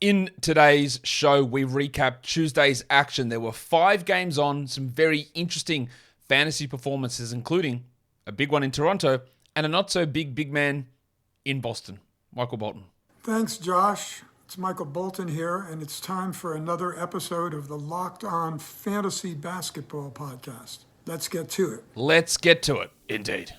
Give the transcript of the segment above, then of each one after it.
In today's show, we recap Tuesday's action. There were 5 games on, some very interesting fantasy performances, including a big one in Toronto and a not-so-big big man in Boston, Michael Bolton. Thanks, Josh. It's Michael Bolton here, and it's time for another episode of the Locked On Fantasy Basketball Podcast. Let's get to it. Let's get to it, indeed.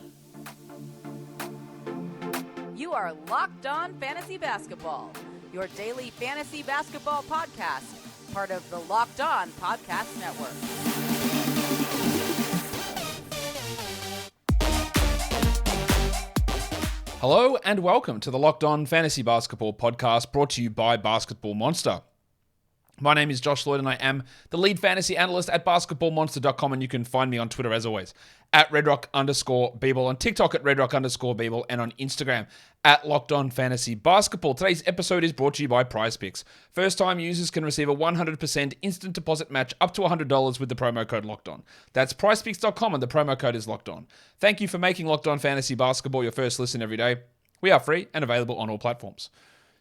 You are Locked On Fantasy Basketball, your daily fantasy basketball podcast, part of the Locked On Podcast Network. Hello and welcome to the Locked On Fantasy Basketball Podcast, brought to you by Basketball Monster. My name is Josh Lloyd and I am the lead fantasy analyst at basketballmonster.com, and you can find me on Twitter as always at redrock_bball, on TikTok at redrock_bball, and on Instagram at LockedOnFantasyBasketball. Today's episode is brought to you by PrizePicks. First-time users can receive a 100% instant deposit match up to $100 with the promo code LOCKEDON. That's PrizePicks.com and the promo code is LOCKEDON. Thank you for making Locked On Fantasy Basketball your first listen every day. We are free and available on all platforms.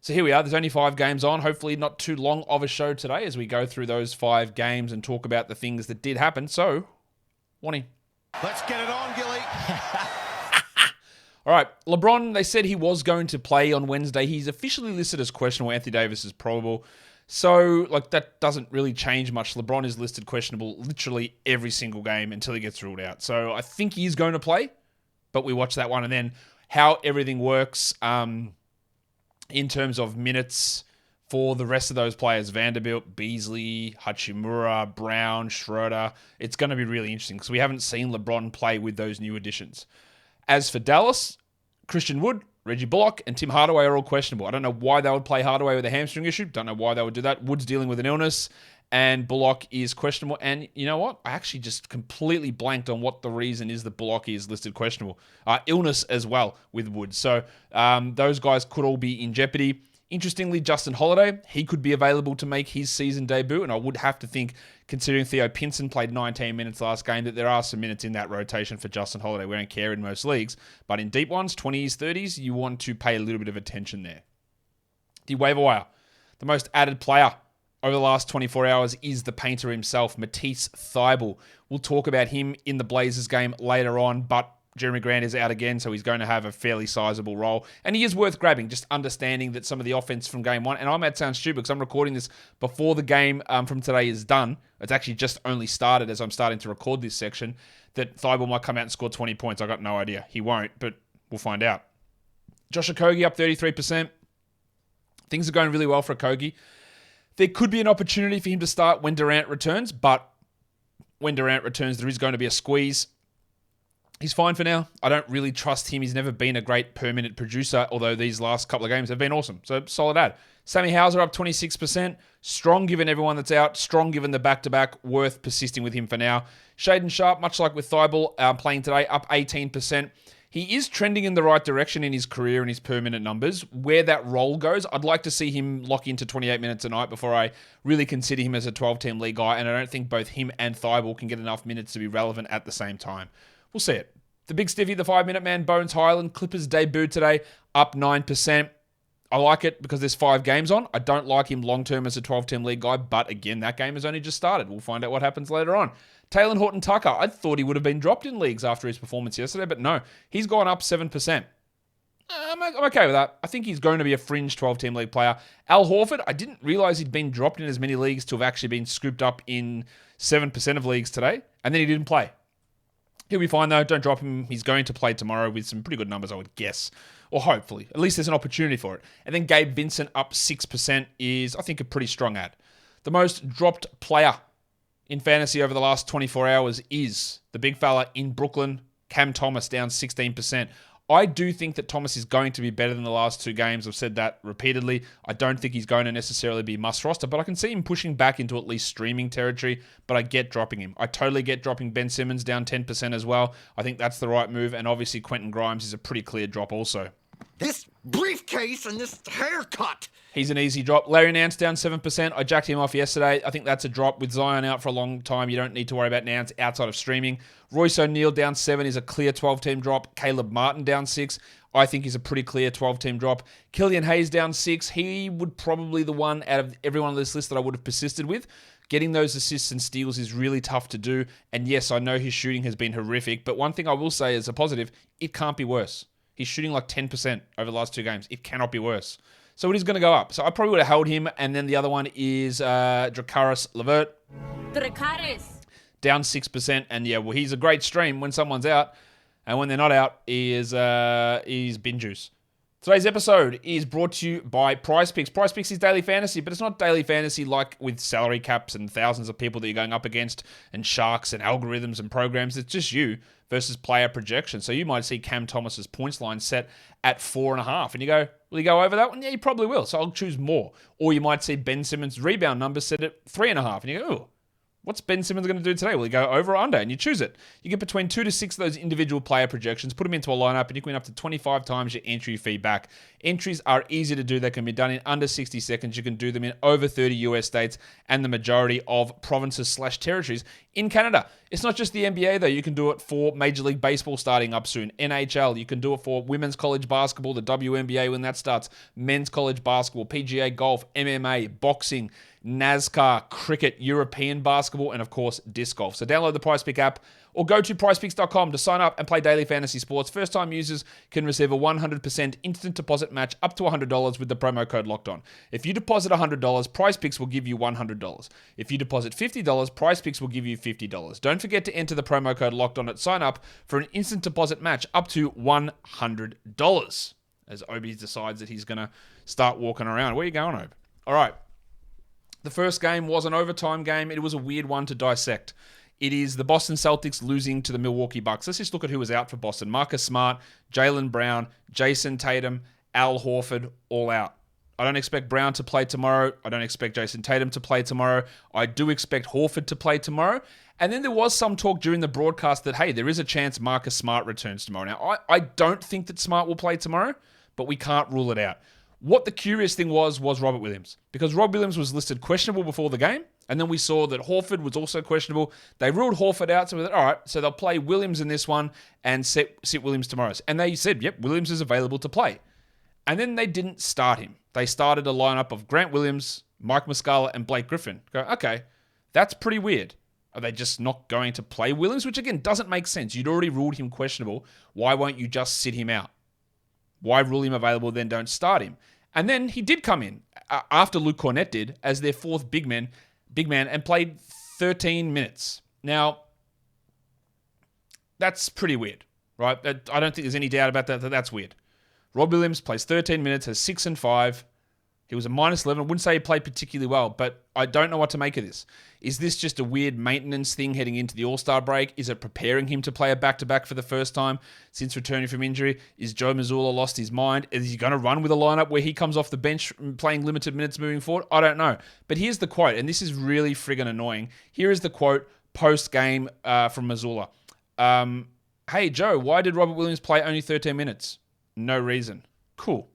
So here we are. There's only 5 games on. Hopefully not too long of a show today as we go through those 5 games and talk about the things that did happen. So, warning. Let's get it on, Gilly. All right. LeBron, they said he was going to play on Wednesday. He's officially listed as questionable. Anthony Davis is probable. So, that doesn't really change much. LeBron is listed questionable literally every single game until he gets ruled out. So, I think he's going to play, but we watch that one. And then how everything works, in terms of minutes for the rest of those players, Vanderbilt, Beasley, Hachimura, Brown, Schroeder, it's going to be really interesting because we haven't seen LeBron play with those new additions. As for Dallas, Christian Wood, Reggie Bullock, and Tim Hardaway are all questionable. I don't know why they would play Hardaway with a hamstring issue. Don't know why they would do that. Wood's dealing with an illness, and Bullock is questionable. And you know what? I actually just completely blanked on what the reason is that Bullock is listed questionable. Illness as well with Wood. So those guys could all be in jeopardy. Interestingly, Justin Holiday, he could be available to make his season debut. And I would have to think, considering Theo Pinson played 19 minutes last game, that there are some minutes in that rotation for Justin Holiday. We don't care in most leagues. But in deep ones, 20s, 30s, you want to pay a little bit of attention there. The waiver wire, the most added player over the last 24 hours is the painter himself, Matisse Thybulle. We'll talk about him in the Blazers game later on, but Jeremy Grant is out again, so he's going to have a fairly sizable role. And he is worth grabbing, just understanding that some of the offense from game 1, and I might sound stupid because I'm recording this before the game from today is done. It's actually just only started as I'm starting to record this section, that Thybulle might come out and score 20 points. I got no idea. He won't, but we'll find out. Josh Okogie up 33%. Things are going really well for Okogie. There could be an opportunity for him to start when Durant returns, but when Durant returns, there is going to be a squeeze. He's fine for now. I don't really trust him. He's never been a great per-minute producer, although these last couple of games have been awesome. So, solid ad. Sammy Hauser up 26%. Strong given everyone that's out. Strong given the back-to-back. Worth persisting with him for now. Shaedon Sharpe, much like with Thybulle playing today, up 18%. He is trending in the right direction in his career and his per-minute numbers. Where that role goes, I'd like to see him lock into 28 minutes a night before I really consider him as a 12-team league guy, and I don't think both him and Thybulle can get enough minutes to be relevant at the same time. We'll see it. The big stiffy, the 5-minute man, Bones Highland, Clippers debut today, up 9%. I like it because there's 5 games on. I don't like him long-term as a 12-team league guy, but again, that game has only just started. We'll find out what happens later on. Taylor Horton-Tucker, I thought he would have been dropped in leagues after his performance yesterday, but no, he's gone up 7%. I'm okay with that. I think he's going to be a fringe 12-team league player. Al Horford, I didn't realize he'd been dropped in as many leagues to have actually been scooped up in 7% of leagues today, and then he didn't play. He'll be fine, though. Don't drop him. He's going to play tomorrow with some pretty good numbers, I would guess. Or hopefully. At least there's an opportunity for it. And then Gabe Vincent up 6% is, I think, a pretty strong ad. The most dropped player in fantasy over the last 24 hours is the big fella in Brooklyn, Cam Thomas, down 16%. I do think that Thomas is going to be better than the last 2 games. I've said that repeatedly. I don't think he's going to necessarily be must roster, but I can see him pushing back into at least streaming territory, but I get dropping him. I totally get dropping Ben Simmons down 10% as well. I think that's the right move, and obviously Quentin Grimes is a pretty clear drop also. This briefcase and this haircut. He's an easy drop. Larry Nance down 7%. I jacked him off yesterday. I think that's a drop. With Zion out for a long time, you don't need to worry about Nance outside of streaming. Royce O'Neal down 7 is a clear 12-team drop. Caleb Martin down 6. I think is a pretty clear 12-team drop. Killian Hayes down 6. He would probably the one out of everyone on this list that I would have persisted with. Getting those assists and steals is really tough to do. And yes, I know his shooting has been horrific, but one thing I will say as a positive, it can't be worse. He's shooting like 10% over the last 2 games. It cannot be worse. So it is going to go up. So I probably would have held him. And then the other one is Dracaris Levert. Down 6%. And yeah, well, he's a great stream when someone's out. And when they're not out, is bin juice. Today's episode is brought to you by PrizePicks. PrizePicks is daily fantasy, but it's not daily fantasy like with salary caps and thousands of people that you're going up against and sharks and algorithms and programs. It's just you versus player projection. So you might see Cam Thomas's points line set at 4.5, and you go, will you go over that one? Yeah, you probably will. So I'll choose more. Or you might see Ben Simmons' rebound number set at 3.5, and you go, oh, what's Ben Simmons going to do today? Will he go over or under? And you choose it. You get between 2 to 6 of those individual player projections, put them into a lineup, and you can win up to 25 times your entry fee back. Entries are easy to do. They can be done in under 60 seconds. You can do them in over 30 US states and the majority of provinces/territories in Canada. It's not just the NBA, though. You can do it for Major League Baseball starting up soon, NHL. You can do it for women's college basketball, the WNBA when that starts, men's college basketball, PGA golf, MMA, boxing, NASCAR, cricket, European basketball, and of course, disc golf. So download the PrizePick app or go to prizepicks.com to sign up and play daily fantasy sports. First-time users can receive a 100% instant deposit match up to $100 with the promo code LOCKEDON. If you deposit $100, PrizePicks will give you $100. If you deposit $50, PrizePicks will give you $50. Don't forget to enter the promo code LOCKEDON at sign up for an instant deposit match up to $100. As Obi decides that he's going to start walking around. Where are you going, Obi? All right. The first game was an overtime game. It was a weird one to dissect. It is the Boston Celtics losing to the Milwaukee Bucks. Let's just look at who was out for Boston. Marcus Smart, Jaylen Brown, Jason Tatum, Al Horford, all out. I don't expect Brown to play tomorrow. I don't expect Jason Tatum to play tomorrow. I do expect Horford to play tomorrow. And then there was some talk during the broadcast that, hey, there is a chance Marcus Smart returns tomorrow. Now, I don't think that Smart will play tomorrow, but we can't rule it out. What the curious thing was Robert Williams, because Rob Williams was listed questionable before the game, and then we saw that Horford was also questionable. They ruled Horford out, so we thought, all right, so they'll play Williams in this one and sit Williams tomorrow. And they said, yep, Williams is available to play. And then they didn't start him. They started a lineup of Grant Williams, Mike Muscala, and Blake Griffin. Go, okay, that's pretty weird. Are they just not going to play Williams? Which, again, doesn't make sense. You'd already ruled him questionable. Why won't you just sit him out? Why rule him available, then don't start him? And then he did come in after Luke Cornett did as their fourth big man and played 13 minutes. Now, that's pretty weird, right? I don't think there's any doubt about that. That's weird. Rob Williams plays 13 minutes, has 6 and 5. He was a -11. I wouldn't say he played particularly well, but I don't know what to make of this. Is this just a weird maintenance thing heading into the All-Star break? Is it preparing him to play a back-to-back for the first time since returning from injury? Is Joe Mazzulla lost his mind? Is he going to run with a lineup where he comes off the bench playing limited minutes moving forward? I don't know. But here's the quote, and this is really friggin' annoying. Here is the quote post-game from Mazzulla. Hey, Joe, why did Robert Williams play only 13 minutes? No reason. Cool.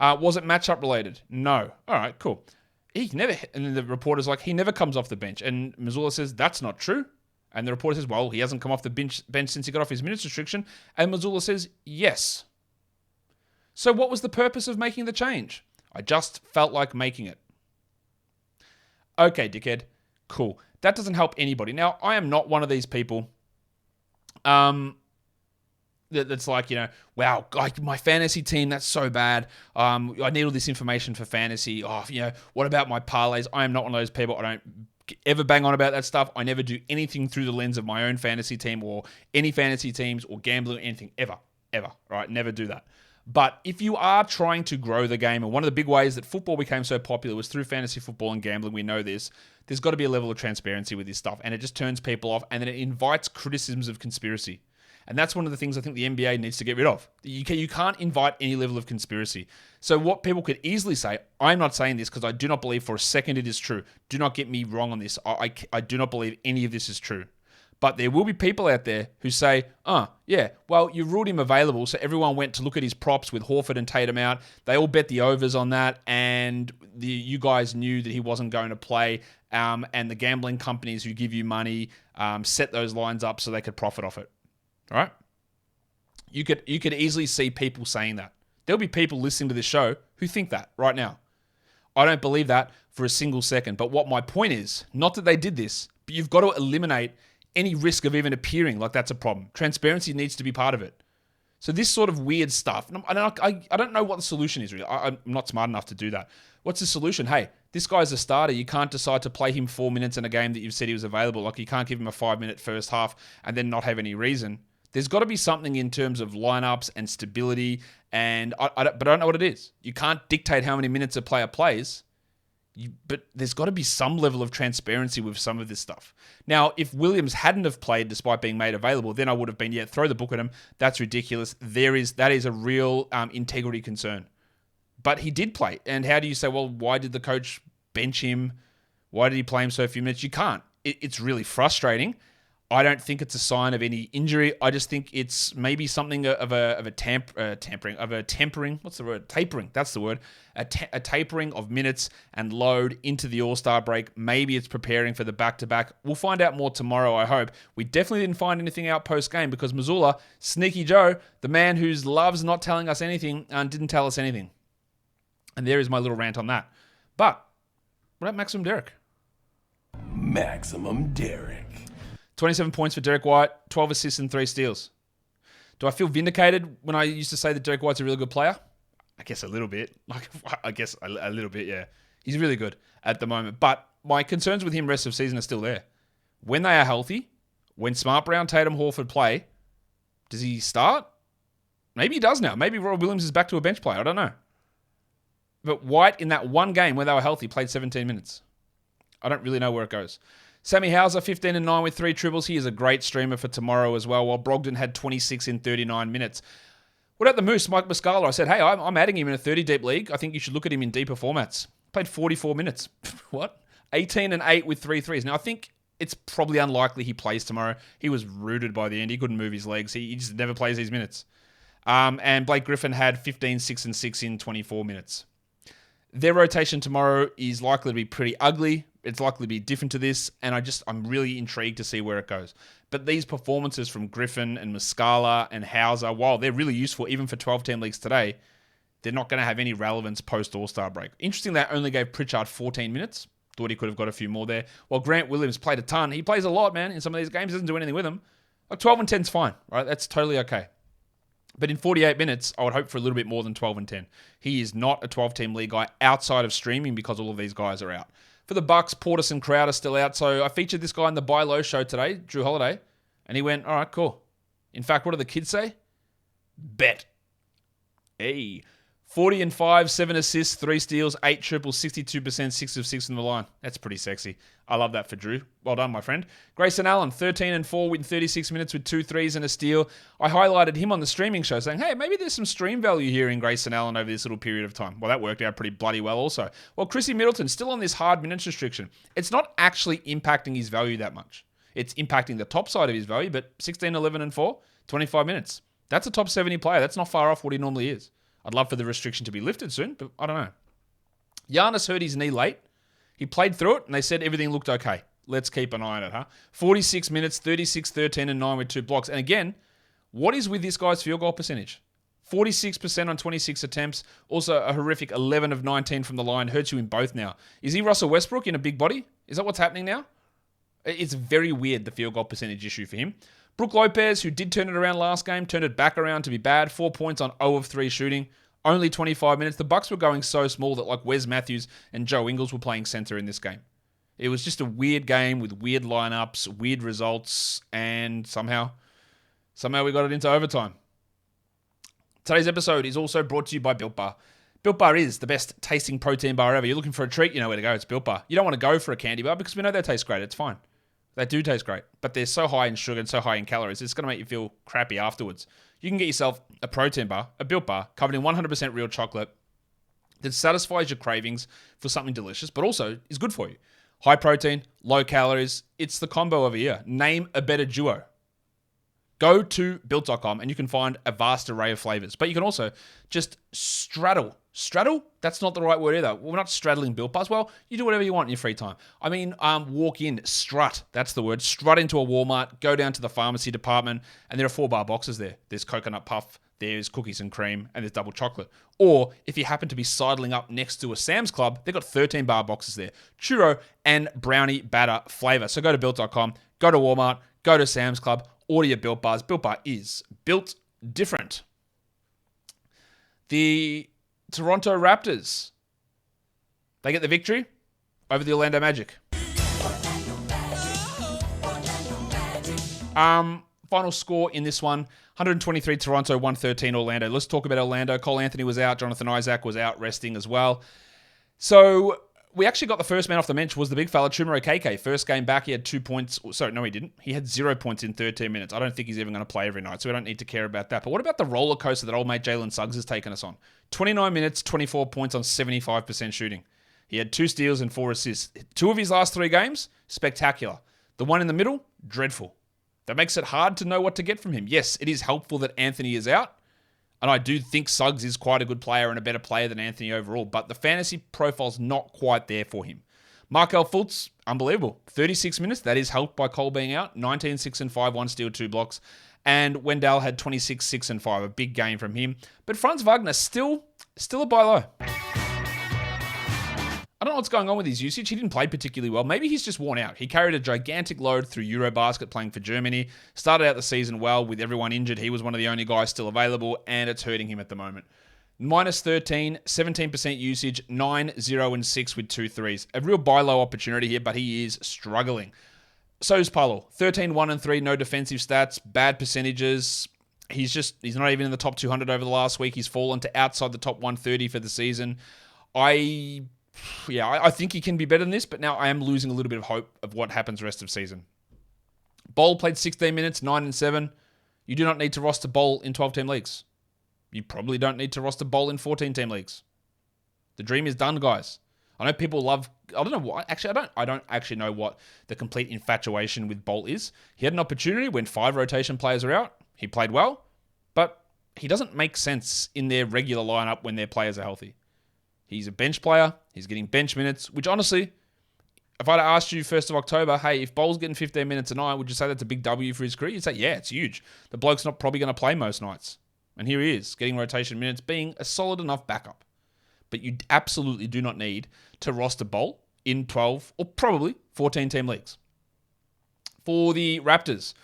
Was it matchup related? No. All right, cool. He never, and then the reporter's like, he never comes off the bench. And Mazzulla says, that's not true. And the reporter says, well, he hasn't come off the bench since he got off his minutes restriction. And Mazzulla says, yes. So what was the purpose of making the change? I just felt like making it. Okay, dickhead. Cool. That doesn't help anybody. Now, I am not one of these people that's like, wow, my fantasy team, that's so bad. I need all this information for fantasy. What about my parlays? I am not one of those people. I don't ever bang on about that stuff. I never do anything through the lens of my own fantasy team or any fantasy teams or gambling or anything ever, right? Never do that. But if you are trying to grow the game, and one of the big ways that football became so popular was through fantasy football and gambling, we know this, there's got to be a level of transparency with this stuff, and it just turns people off, and then it invites criticisms of conspiracy. And that's one of the things I think the NBA needs to get rid of. You can't invite any level of conspiracy. So what people could easily say, I'm not saying this because I do not believe for a second it is true. Do not get me wrong on this. I do not believe any of this is true. But there will be people out there who say, yeah, well, you ruled him available, so everyone went to look at his props with Horford and Tatum out. They all bet the overs on that, and you guys knew that he wasn't going to play, and the gambling companies who give you money set those lines up so they could profit off it. All right? You could easily see people saying that. There'll be people listening to this show who think that right now. I don't believe that for a single second. But what my point is, not that they did this, but you've got to eliminate any risk of even appearing like that's a problem. Transparency needs to be part of it. So this sort of weird stuff, I don't know what the solution is really. I'm not smart enough to do that. What's the solution? Hey, this guy's a starter. You can't decide to play him 4 minutes in a game that you've said he was available. Like you can't give him a 5-minute first half and then not have any reason. There's got to be something in terms of lineups and stability, but I don't know what it is. You can't dictate how many minutes a player plays, but there's got to be some level of transparency with some of this stuff. Now, if Williams hadn't have played despite being made available, then I would have been, throw the book at him. That's ridiculous. That is a real integrity concern. But he did play. And how do you say, well, why did the coach bench him? Why did he play him so few minutes? You can't. It's really frustrating. I don't think it's a sign of any injury. I just think it's maybe something of a tempering. What's the word? Tapering. That's the word. A tapering of minutes and load into the All-Star break. Maybe it's preparing for the back-to-back. We'll find out more tomorrow, I hope. We definitely didn't find anything out post-game because Missoula, Sneaky Joe, the man who loves not telling us anything, didn't tell us anything. And there is my little rant on that. But what about Maximum Derek? Maximum Derek. 27 points for Derek White, 12 assists and 3 steals. Do I feel vindicated when I used to say that Derek White's a really good player? I guess a little bit. A little bit, yeah. He's really good at the moment. But my concerns with him rest of season are still there. When they are healthy, when Smart, Brown, Tatum, Horford play, does he start? Maybe he does now. Maybe Roy Williams is back to a bench player. I don't know. But White, in that one game where they were healthy, played 17 minutes. I don't really know where it goes. Sammy Hauser, 15 and 9 with 3 triples. He is a great streamer for tomorrow as well, while Brogdon had 26 in 39 minutes. What about the Moose, Mike Muscala? I said, hey, I'm adding him in a 30-deep league. I think you should look at him in deeper formats. Played 44 minutes. What? 18 and 8 with 3 threes. Now, I think it's probably unlikely he plays tomorrow. He was rooted by the end. He couldn't move his legs. He just never plays these minutes. And Blake Griffin had 15, 6 and 6 in 24 minutes. Their rotation tomorrow is likely to be pretty ugly. It's likely to be different to this, and I'm really intrigued to see where it goes. But these performances from Griffin and Muscala and Hauser, while they're really useful even for 12-team leagues today, they're not going to have any relevance post-All-Star break. Interesting that only gave Pritchard 14 minutes. Thought he could have got a few more there. While Grant Williams played a ton. He plays a lot, man, in some of these games. He doesn't do anything with them. Like 12 and 10's fine, right? That's totally okay. But in 48 minutes, I would hope for a little bit more than 12 and 10. He is not a 12-team league guy outside of streaming because all of these guys are out. For the Bucks, Portis and Crowder still out. So I featured this guy in the Buy Low show today, Jrue Holiday, and he went, all right, cool. In fact, what do the kids say? Bet. Hey. 40 and 5, 7 assists, 3 steals, 8 triples, 62%, 6 of 6 in the line. That's pretty sexy. I love that for Jrue. Well done, my friend. Grayson Allen, 13 and 4 with 36 minutes with 2 threes and a steal. I highlighted him on the streaming show saying, hey, maybe there's some stream value here in Grayson Allen over this little period of time. Well, that worked out pretty bloody well also. Well, Chrissy Middleton, still on this hard minutes restriction. It's not actually impacting his value that much. It's impacting the top side of his value, but 16, 11, and 4, 25 minutes. That's a top 70 player. That's not far off what he normally is. I'd love for the restriction to be lifted soon, but I don't know. Giannis hurt his knee late. He played through it, and they said everything looked okay. Let's keep an eye on it, huh? 46 minutes, 36, 13, and 9 with 2 blocks. And again, what is with this guy's field goal percentage? 46% on 26 attempts. Also a horrific 11 of 19 from the line. Hurts you in both now. Is he Russell Westbrook in a big body? Is that what's happening now? It's very weird, the field goal percentage issue for him. Brook Lopez, who did turn it around last game, turned it back around to be bad. 4 points on 0 of 3 shooting. Only 25 minutes. The Bucks were going so small that like Wes Matthews and Joe Ingles were playing center in this game. It was just a weird game with weird lineups, weird results, and somehow we got it into overtime. Today's episode is also brought to you by Built Bar. Built Bar is the best tasting protein bar ever. You're looking for a treat, you know where to go. It's Built Bar. You don't want to go for a candy bar because we know they taste great. It's fine. They do taste great, but they're so high in sugar and so high in calories, it's going to make you feel crappy afterwards. You can get yourself a protein bar, a Built Bar, covered in 100% real chocolate that satisfies your cravings for something delicious, but also is good for you. High protein, low calories. It's the combo of a year. Name a better duo. Go to Built.com and you can find a vast array of flavors. But you can also just straddle. Straddle? That's not the right word either. We're not straddling Built Bars. Well, you do whatever you want in your free time. I mean, walk in, strut. That's the word. Strut into a Walmart, go down to the pharmacy department, and there are 4-bar boxes there. There's coconut puff, there's cookies and cream, and there's double chocolate. Or if you happen to be sidling up next to a Sam's Club, they've got 13-bar boxes there. Churro and brownie batter flavor. So go to Built.com, go to Walmart, go to Sam's Club, order your Built Bars. Built Bar is built different. The Toronto Raptors, they get the victory over the Orlando Magic. Final score in this one, 123 Toronto, 113 Orlando. Let's talk about Orlando. Cole Anthony was out. Jonathan Isaac was out resting as well. So we actually got the first man off the bench was the big fella, Chuma Okeke. First game back, he had 2 points. Sorry, no, he didn't. He had 0 points in 13 minutes. I don't think he's even going to play every night, so we don't need to care about that. But what about the roller coaster that old mate Jalen Suggs has taken us on? 29 minutes, 24 points on 75% shooting. He had 2 steals and 4 assists. 2 of his last 3 games, spectacular. The one in the middle, dreadful. That makes it hard to know what to get from him. Yes, it is helpful that Anthony is out, and I do think Suggs is quite a good player and a better player than Anthony overall, but the fantasy profile's not quite there for him. Markelle Fultz, unbelievable. 36 minutes, that is helped by Cole being out. 19, 6 and 5, 1 steal, 2 blocks. And Wendell had 26, 6 and 5, a big game from him. But Franz Wagner, still a buy low. I don't know what's going on with his usage. He didn't play particularly well. Maybe he's just worn out. He carried a gigantic load through Eurobasket playing for Germany. Started out the season well with everyone injured. He was one of the only guys still available, and it's hurting him at the moment. Minus 13, 17% usage, 9, 0, and 6 with 2 threes. A real buy low opportunity here, but he is struggling. So's Poeltl. 13, 1 and 3, no defensive stats, bad percentages. He's not even in the top 200 over the last week. He's fallen to outside the top 130 for the season. I think he can be better than this, but now I am losing a little bit of hope of what happens the rest of season. Bol played 16 minutes, 9 and 7. You do not need to roster Bol in 12-team leagues. You probably don't need to roster Bol in 14-team leagues. The dream is done, guys. I know people love... I don't know why. Actually, I don't actually know what the complete infatuation with Bol is. He had an opportunity when 5 rotation players are out. He played well, but he doesn't make sense in their regular lineup when their players are healthy. He's a bench player. He's getting bench minutes, which honestly, if I'd asked you 1st of October, hey, if Bol's getting 15 minutes a night, would you say that's a big W for his career? You'd say, yeah, it's huge. The bloke's not probably going to play most nights. And here he is, getting rotation minutes, being a solid enough backup. But you absolutely do not need to roster Bol in 12 or probably 14-team leagues. For the Raptors,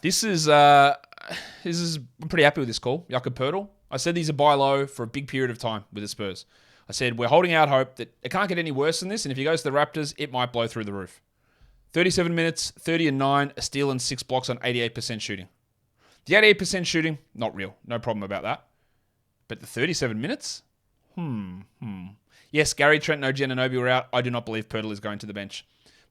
this is I'm pretty happy with this call. Jakob Poeltl. I said he's a buy low for a big period of time with the Spurs. I said we're holding out hope that it can't get any worse than this, and if he goes to the Raptors, it might blow through the roof. 37 minutes, 30 and 9, a steal and 6 blocks on 88% shooting. The 88% shooting, not real. No problem about that. But the 37 minutes? Yes, Gary Trent and OG Anunoby were out. I do not believe Poeltl is going to the bench.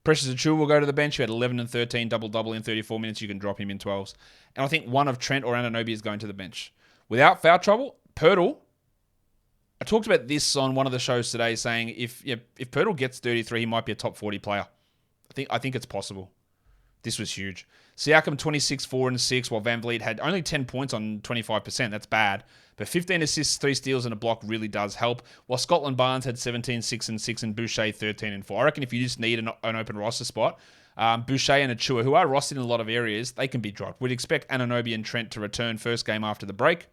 Precious Achiuwa will go to the bench. He had 11 and 13, double-double in 34 minutes. You can drop him in 12s. And I think one of Trent or Anunoby is going to the bench. Without foul trouble, Poeltl, I talked about this on one of the shows today, saying if Poeltl gets 33, he might be a top 40 player. I think it's possible. This was huge. Siakam 26, 4 and 6, while Van Vliet had only 10 points on 25%. That's bad. But 15 assists, 3 steals, and a block really does help. While Scotland Barnes had 17, 6 and 6, and Boucher 13 and 4. I reckon if you just need an open roster spot, Boucher and Achiuwa, who are rostered in a lot of areas, they can be dropped. We'd expect Anunoby and Trent to return first game after the break,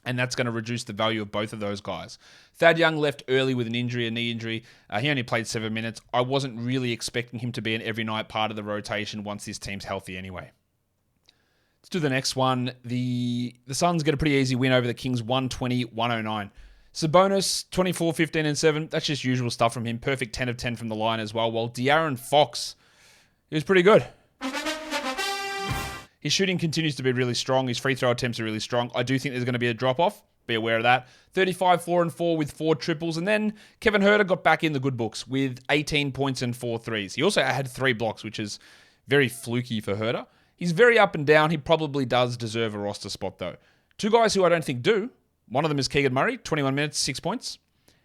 and that's going to reduce the value of both of those guys. Thad Young left early with an injury, a knee injury. He only played 7 minutes. I wasn't really expecting him to be an every night part of the rotation once this team's healthy anyway. Let's do the next one. The Suns get a pretty easy win over the Kings, 120-109. Sabonis, 24, 15, and 7. That's just usual stuff from him. Perfect 10 of 10 from the line as well. While De'Aaron Fox, he was pretty good. His shooting continues to be really strong. His free throw attempts are really strong. I do think there's going to be a drop-off. Be aware of that. 35, 4 and 4 with 4 triples. And then Kevin Huerter got back in the good books with 18 points and 4 threes. He also had 3 blocks, which is very fluky for Huerter. He's very up and down. He probably does deserve a roster spot, though. 2 guys who I don't think do. One of them is Keegan Murray, 21 minutes, 6 points.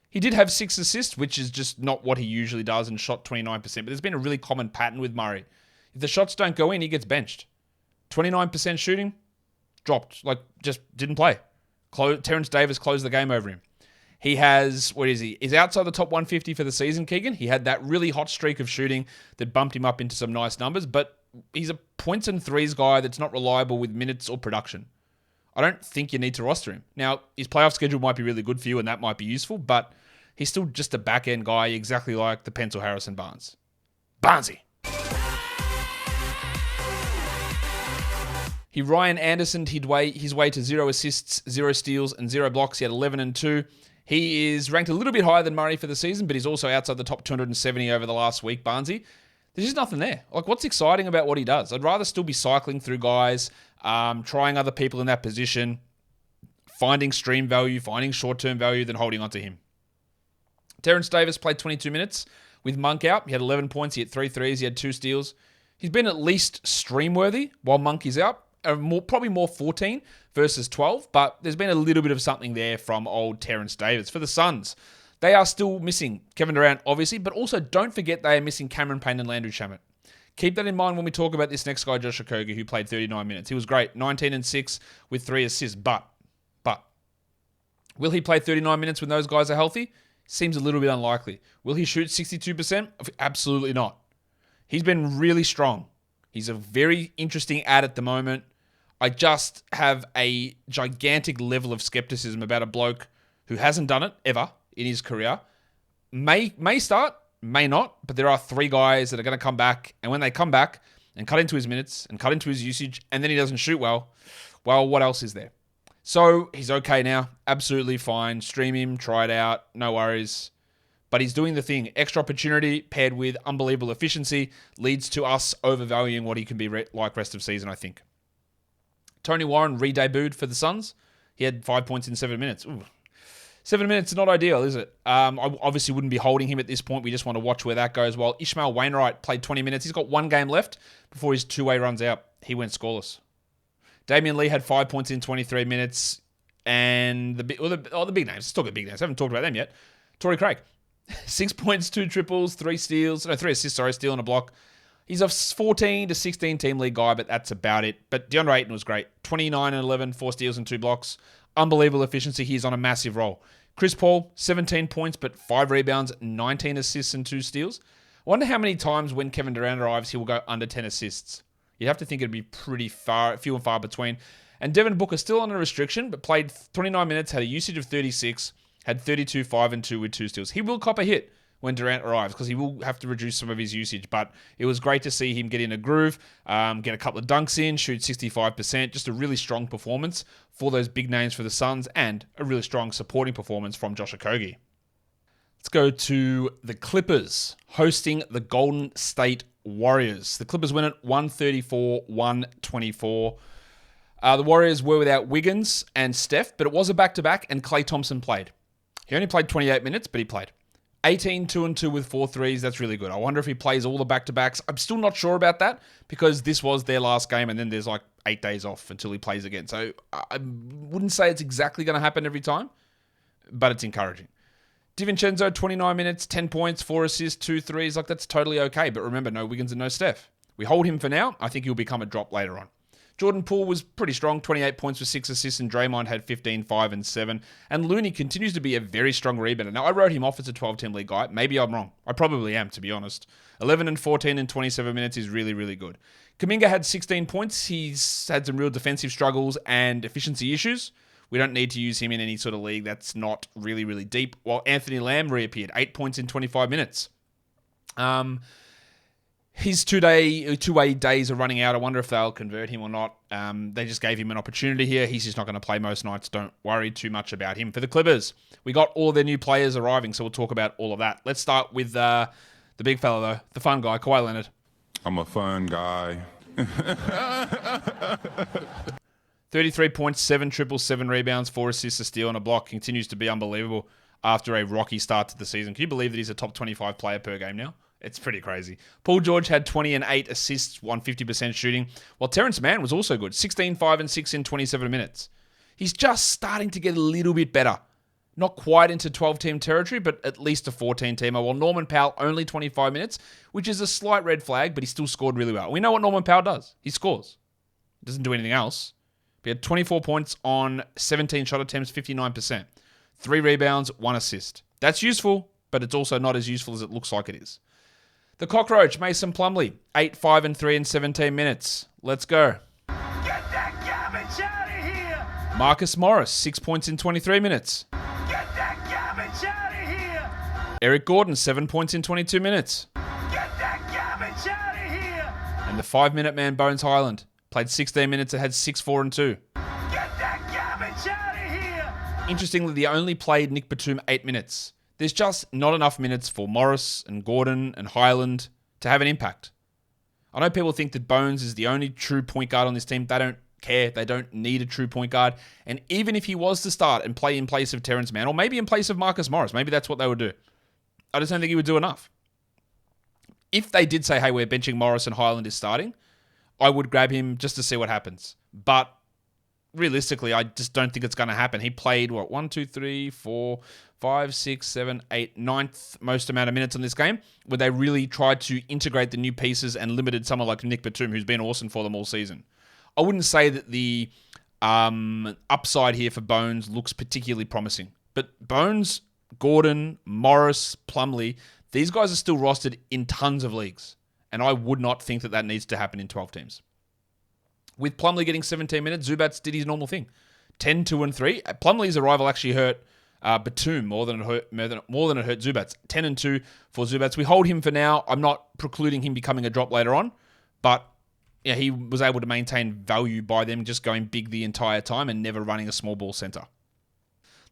He did have 6 assists, which is just not what he usually does, and shot 29%. But there's been a really common pattern with Murray. If the shots don't go in, he gets benched. 29% shooting, dropped. Like, just didn't play. Terrence Davis closed the game over him. He has, what is he? He's outside the top 150 for the season, Keegan. He had that really hot streak of shooting that bumped him up into some nice numbers, but he's a points and threes guy that's not reliable with minutes or production. I don't think you need to roster him. Now, his playoff schedule might be really good for you, and that might be useful, but he's still just a back-end guy, exactly like the Pencil Harrison Barnes. Barnesy. He Ryan Andersoned his way to 0 assists, 0 steals, and 0 blocks. He had 11 and 2. He is ranked a little bit higher than Murray for the season, but he's also outside the top 270 over the last week, Barnesy. There's just nothing there. Like, what's exciting about what he does? I'd rather still be cycling through guys, trying other people in that position, finding stream value, finding short-term value than holding on to him. Terrence Davis played 22 minutes with Monk out. He had 11 points. He had 3 threes. He had 2 steals. He's been at least stream-worthy while Monk is out. Probably more 14 versus 12, but there's been a little bit of something there from old Terrence Davis. For the Suns, they are still missing Kevin Durant, obviously, but also don't forget they are missing Cameron Payne and Landry Shamet. Keep that in mind when we talk about this next guy, Josh Okogie, who played 39 minutes. He was great, 19 and 6 with 3 assists, but will he play 39 minutes when those guys are healthy? Seems a little bit unlikely. Will he shoot 62%? Absolutely not. He's been really strong. He's a very interesting ad at the moment. I just have a gigantic level of skepticism about a bloke who hasn't done it ever in his career. May start, may not, but there are 3 guys that are going to come back, and when they come back and cut into his minutes and cut into his usage, and then he doesn't shoot well, what else is there? So he's okay now, absolutely fine. Stream him, try it out, no worries. But he's doing the thing. Extra opportunity paired with unbelievable efficiency leads to us overvaluing what he can be like rest of season, I think. Tony Warren re-debuted for the Suns. He had 5 points in 7 minutes. Ooh. 7 minutes is not ideal, is it? I obviously wouldn't be holding him at this point. We just want to watch where that goes. While Ishmael Wainwright played 20 minutes. He's got 1 game left before his 2-way runs out. He went scoreless. Damian Lee had 5 points in 23 minutes. And the big names. Let's talk about big names. I haven't talked about them yet. Torrey Craig. 6 points, 2 triples, 3 steals. No, 3 assists, steal and a block. He's a 14 to 16 team league guy, but that's about it. But DeAndre Ayton was great. 29 and 11, 4 steals and 2 blocks. Unbelievable efficiency. He's on a massive roll. Chris Paul, 17 points, but 5 rebounds, 19 assists and 2 steals. I wonder how many times when Kevin Durant arrives, he will go under 10 assists. You'd have to think it'd be pretty few and far between. And Devin Booker still on a restriction, but played 29 minutes, had a usage of 36, had 32, 5 and 2 with 2 steals. He will cop a hit when Durant arrives because he will have to reduce some of his usage. But it was great to see him get in a groove, get a couple of dunks in, shoot 65%. Just a really strong performance for those big names for the Suns and a really strong supporting performance from Josh Okogie. Let's go to the Clippers hosting the Golden State Warriors. The Clippers win it 134-124. The Warriors were without Wiggins and Steph, but it was a back-to-back and Klay Thompson played. He only played 28 minutes, but he played. 18, 2 and 2 with 4 threes. That's really good. I wonder if he plays all the back-to-backs. I'm still not sure about that because this was their last game and then there's like 8 days off until he plays again. So I wouldn't say it's exactly going to happen every time, but it's encouraging. DiVincenzo, 29 minutes, 10 points, 4 assists, 2 threes. Like, that's totally okay. But remember, no Wiggins and no Steph. We hold him for now. I think he'll become a drop later on. Jordan Poole was pretty strong, 28 points with 6 assists, and Draymond had 15, 5, and 7. And Looney continues to be a very strong rebounder. Now, I wrote him off as a 12-team league guy. Maybe I'm wrong. I probably am, to be honest. 11 and 14 in 27 minutes is really, really good. Kuminga had 16 points. He's had some real defensive struggles and efficiency issues. We don't need to use him in any sort of league that's not really, really deep. While Anthony Lamb reappeared, 8 points in 25 minutes. His two-way days are running out. I wonder if they'll convert him or not. They just gave him an opportunity here. He's just not going to play most nights. Don't worry too much about him. For the Clippers, we got all their new players arriving, so we'll talk about all of that. Let's start with the big fella, though, the fun guy, Kawhi Leonard. I'm a fun guy. 33 points, 7 triples, 7 rebounds, 4 assists, a steal, and a block. Continues to be unbelievable after a rocky start to the season. Can you believe that he's a top 25 player per game now? It's pretty crazy. Paul George had 20 and 8 assists, 50% shooting, while Terrence Mann was also good, 16, 5 and 6 in 27 minutes. He's just starting to get a little bit better. Not quite into 12-team territory, but at least a 14-teamer, while Norman Powell only 25 minutes, which is a slight red flag, but he still scored really well. We know what Norman Powell does. He scores. Doesn't do anything else. He had 24 points on 17 shot attempts, 59%. 3 rebounds, 1 assist. That's useful, but it's also not as useful as it looks like it is. The Cockroach, Mason Plumlee, 8, 5, and 3 in 17 minutes. Let's go. Get that garbage out of here! Marcus Morris, 6 points in 23 minutes. Get that garbage out of here! Eric Gordon, 7 points in 22 minutes. Get that garbage out of here! And the 5-minute man, Bones Highland, played 16 minutes and had 6, 4, and 2. Get that garbage out of here! Interestingly, they only played Nick Batum 8 minutes. There's just not enough minutes for Morris and Gordon and Highland to have an impact. I know people think that Bones is the only true point guard on this team. They don't care. They don't need a true point guard. And even if he was to start and play in place of Terrence Mann, or maybe in place of Marcus Morris, maybe that's what they would do. I just don't think he would do enough. If they did say, hey, we're benching Morris and Highland is starting, I would grab him just to see what happens. But realistically, I just don't think it's going to happen. He played, 1, 2, 3, 4, 5, 6, 7, 8, 9th most amount of minutes on this game, where they really tried to integrate the new pieces and limited someone like Nick Batum, who's been awesome for them all season. I wouldn't say that the upside here for Bones looks particularly promising. But Bones, Gordon, Morris, Plumlee, these guys are still rostered in tons of leagues. And I would not think that that needs to happen in 12 teams. With Plumlee getting 17 minutes, Zubats did his normal thing. 10, 2, and 3. Plumlee's arrival actually hurt Batum more than it hurt Zubats. 10 and 2 for Zubats. We hold him for now. I'm not precluding him becoming a drop later on, but yeah, he was able to maintain value by them just going big the entire time and never running a small ball center.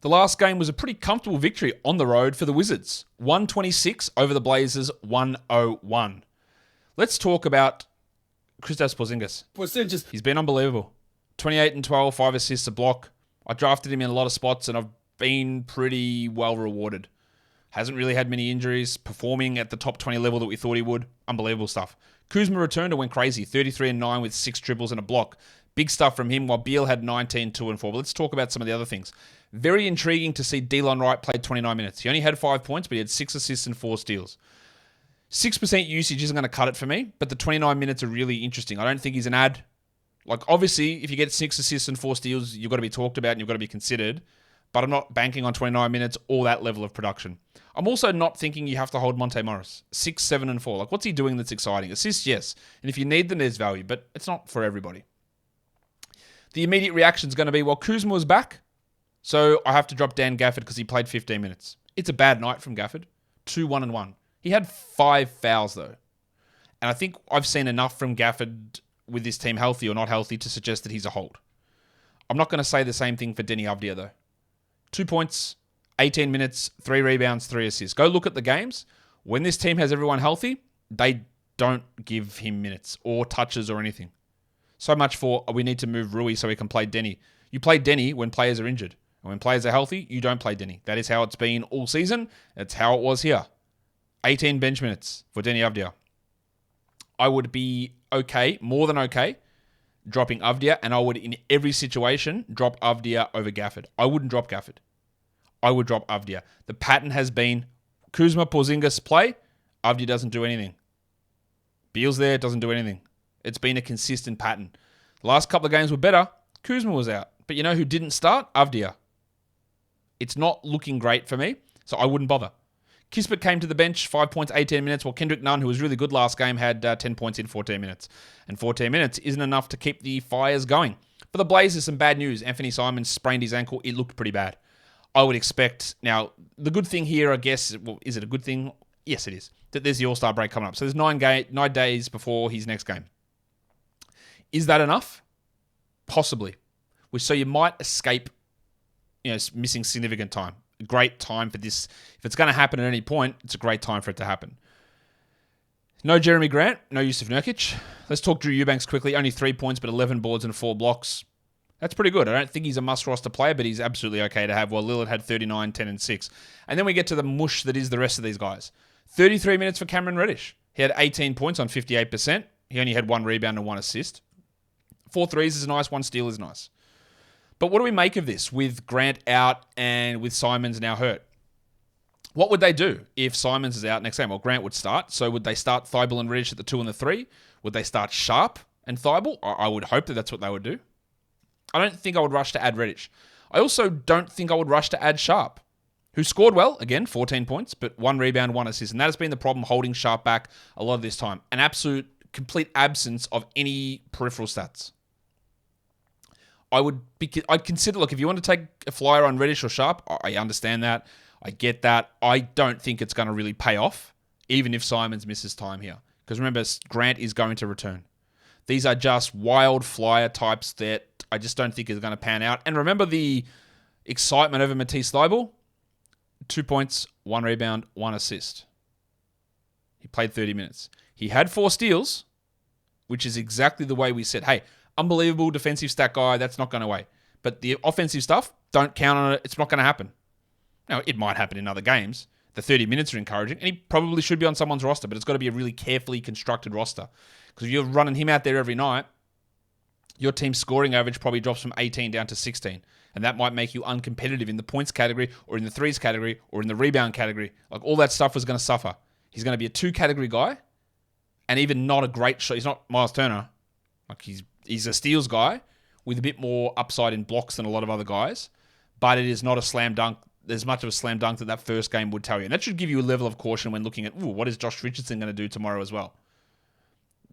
The last game was a pretty comfortable victory on the road for the Wizards. 126 over the Blazers, 101. Let's talk about Kristaps Porzingis. He's been unbelievable. 28 and 12, 5 assists, a block. I drafted him in a lot of spots and I've been pretty well rewarded. Hasn't really had many injuries, performing at the top 20 level that we thought he would. Unbelievable stuff. Kuzma returned and went crazy. 33 and 9 with 6 triples and a block. Big stuff from him, while Beal had 19, 2 and 4. But let's talk about some of the other things. Very intriguing to see Delon Wright played 29 minutes. He only had 5 points, but he had 6 assists and 4 steals. 6% usage isn't going to cut it for me, but the 29 minutes are really interesting. I don't think he's an ad. Like, obviously, if you get 6 assists and 4 steals, you've got to be talked about and you've got to be considered. But I'm not banking on 29 minutes or that level of production. I'm also not thinking you have to hold Monte Morris. 6, 7, and 4. Like, what's he doing that's exciting? Assists, yes. And if you need them, there's value, but it's not for everybody. The immediate reaction is going to be, well, Kuzma was back, so I have to drop Dan Gafford because he played 15 minutes. It's a bad night from Gafford. 2, 1, and 1. He had 5 fouls, though. And I think I've seen enough from Gafford with this team, healthy or not healthy, to suggest that he's a hold. I'm not going to say the same thing for Denny Avdia, though. 2 points, 18 minutes, 3 rebounds, 3 assists. Go look at the games. When this team has everyone healthy, they don't give him minutes or touches or anything. So much for, we need to move Rui so he can play Denny. You play Denny when players are injured. And when players are healthy, you don't play Denny. That is how it's been all season. That's how it was here. 18 bench minutes for Denny Avdia. I would be okay, more than okay, dropping Avdia, and I would, in every situation, drop Avdia over Gafford. I wouldn't drop Gafford. I would drop Avdia. The pattern has been Kuzma, Porzingis play, Avdia doesn't do anything. Beal's there, doesn't do anything. It's been a consistent pattern. The last couple of games were better. Kuzma was out. But you know who didn't start? Avdia. It's not looking great for me, so I wouldn't bother. Kispert came to the bench, 5 points, 18 minutes, while Kendrick Nunn, who was really good last game, had 10 points in 14 minutes. And 14 minutes isn't enough to keep the fires going. For the Blazers, some bad news. Anfernee Simons sprained his ankle. It looked pretty bad. I would expect... Now, the good thing here, I guess... Well, is it a good thing? Yes, it is. That there's the All-Star break coming up. So there's 9 days before his next game. Is that enough? Possibly. So you might escape, missing significant time. A great time for this. If it's going to happen at any point, it's a great time for it to happen. No Jeremy Grant, no Yusuf Nurkic. Let's talk Drew Eubanks quickly. Only 3 points, but 11 boards and 4 blocks. That's pretty good. I don't think he's a must-roster player, but he's absolutely okay to have. Well, Lillard had 39, 10, and 6. And then we get to the mush that is the rest of these guys. 33 minutes for Cameron Reddish. He had 18 points on 58%. He only had 1 rebound and 1 assist. 4 threes is nice, 1 steal is nice. But what do we make of this with Grant out and with Simons now hurt? What would they do if Simons is out next game? Well, Grant would start. So would they start Thibault and Reddish at the 2 and the 3? Would they start Sharp and Thibault, I would hope that that's what they would do. I don't think I would rush to add Reddish. I also don't think I would rush to add Sharp, who scored well, again, 14 points, but 1 rebound, 1 assist. And that has been the problem holding Sharp back a lot of this time. An absolute, complete absence of any peripheral stats. I'd consider, look, if you want to take a flyer on Reddish or Sharp, I understand that. I get that. I don't think it's going to really pay off, even if Simons misses time here. Because remember, Grant is going to return. These are just wild flyer types that I just don't think is going to pan out. And remember the excitement over Matisse Thybulle? 2 points, 1 rebound, 1 assist. He played 30 minutes. He had 4 steals, which is exactly the way we said, hey, unbelievable defensive stat guy, that's not going away. But the offensive stuff, don't count on it. It's not going to happen. Now, it might happen in other games. The 30 minutes are encouraging, and he probably should be on someone's roster, but it's got to be a really carefully constructed roster. Because if you're running him out there every night, your team's scoring average probably drops from 18 down to 16. And that might make you uncompetitive in the points category, or in the threes category, or in the rebound category. Like, all that stuff was going to suffer. He's going to be a 2-category guy, and even not a great shot. He's not Miles Turner. Like, he's a steals guy with a bit more upside in blocks than a lot of other guys, but it is not a slam dunk. There's much of a slam dunk that first game would tell you. And that should give you a level of caution when looking at, what is Josh Richardson going to do tomorrow as well?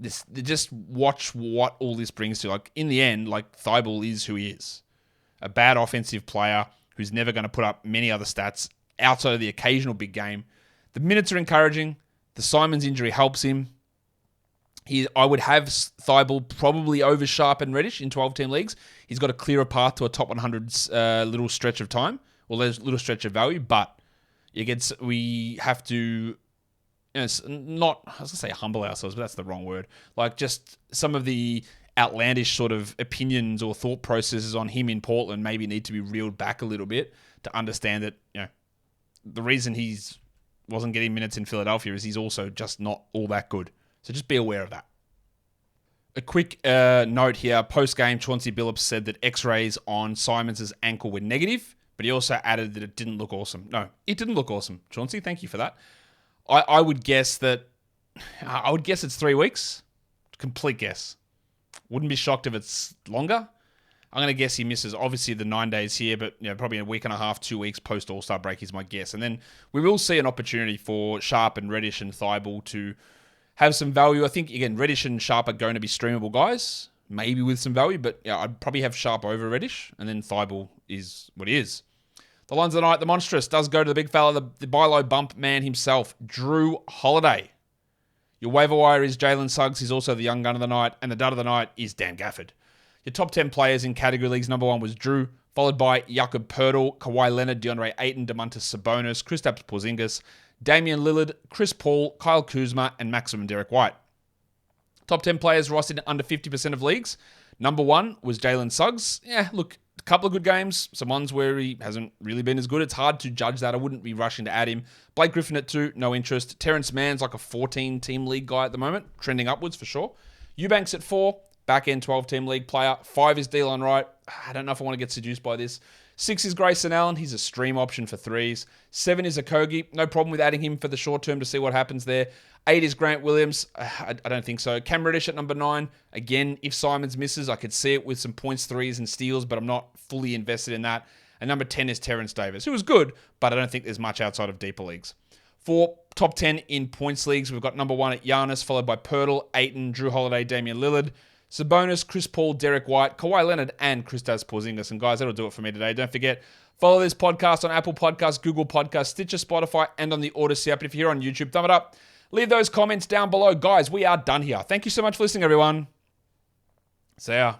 Just watch what all this brings to. Like, in the end, like, Thybulle is who he is. A bad offensive player who's never going to put up many other stats outside of the occasional big game. The minutes are encouraging. The Simons injury helps him. I would have Thybulle probably over Sharp and Reddish in 12-team leagues. He's got a clearer path to a top 100 little stretch of time. Well, there's a little stretch of value, but we have to, I was going to say humble ourselves, but that's the wrong word. Like, just some of the outlandish sort of opinions or thought processes on him in Portland maybe need to be reeled back a little bit to understand that, the reason he's wasn't getting minutes in Philadelphia is he's also just not all that good. So just be aware of that. A quick note here. Post-game, Chauncey Billups said that X-rays on Simons' ankle were negative, but he also added that it didn't look awesome. No, it didn't look awesome. Chauncey, thank you for that. I would guess it's 3 weeks. Complete guess. Wouldn't be shocked if it's longer. I'm going to guess he misses, obviously, the 9 days here, but probably a week and a half, 2 weeks post All-Star break is my guess. And then we will see an opportunity for Sharp and Reddish and Thybulle to have some value. I think, again, Reddish and Sharp are going to be streamable guys, maybe with some value, but I'd probably have Sharp over Reddish, and then Thybulle is what he is. The lines of the night, the monstrous, does go to the big fella, the buy low bump man himself, Jrue Holiday. Your waiver wire is Jalen Suggs. He's also the young gun of the night. And the dud of the night is Dan Gafford. Your top 10 players in category leagues, number 1 was Jrue, followed by Jakob Poeltl, Kawhi Leonard, DeAndre Ayton, Domantas Sabonis, Kristaps Porzingis, Damian Lillard, Chris Paul, Kyle Kuzma, and Maximum Derek White. Top 10 players rostered in under 50% of leagues. Number 1 was Jalen Suggs. Yeah, look, a couple of good games. Some ones where he hasn't really been as good. It's hard to judge that. I wouldn't be rushing to add him. Blake Griffin at 2, no interest. Terrence Mann's like a 14-team league guy at the moment, trending upwards for sure. Eubanks at 4, back-end 12-team league player. 5 is Delon Wright. I don't know if I want to get seduced by this. 6 is Grayson Allen. He's a stream option for 3s. 7 is Okogie. No problem with adding him for the short term to see what happens there. 8 is Grant Williams. I don't think so. Cam Reddish at number 9. Again, if Simons misses, I could see it with some points, 3s, and steals, but I'm not fully invested in that. And number 10 is Terrence Davis, who was good, but I don't think there's much outside of deeper leagues. For top 10 in points leagues, we've got number 1 at Giannis, followed by Poeltl, Ayton, Jrue Holiday, Damian Lillard, Sabonis, Chris Paul, Derek White, Kawhi Leonard, and Kristaps Porzingis. And guys, that'll do it for me today. Don't forget, follow this podcast on Apple Podcasts, Google Podcasts, Stitcher, Spotify, and on the Odyssey app. And if you're here on YouTube, thumb it up. Leave those comments down below. Guys, we are done here. Thank you so much for listening, everyone. See ya.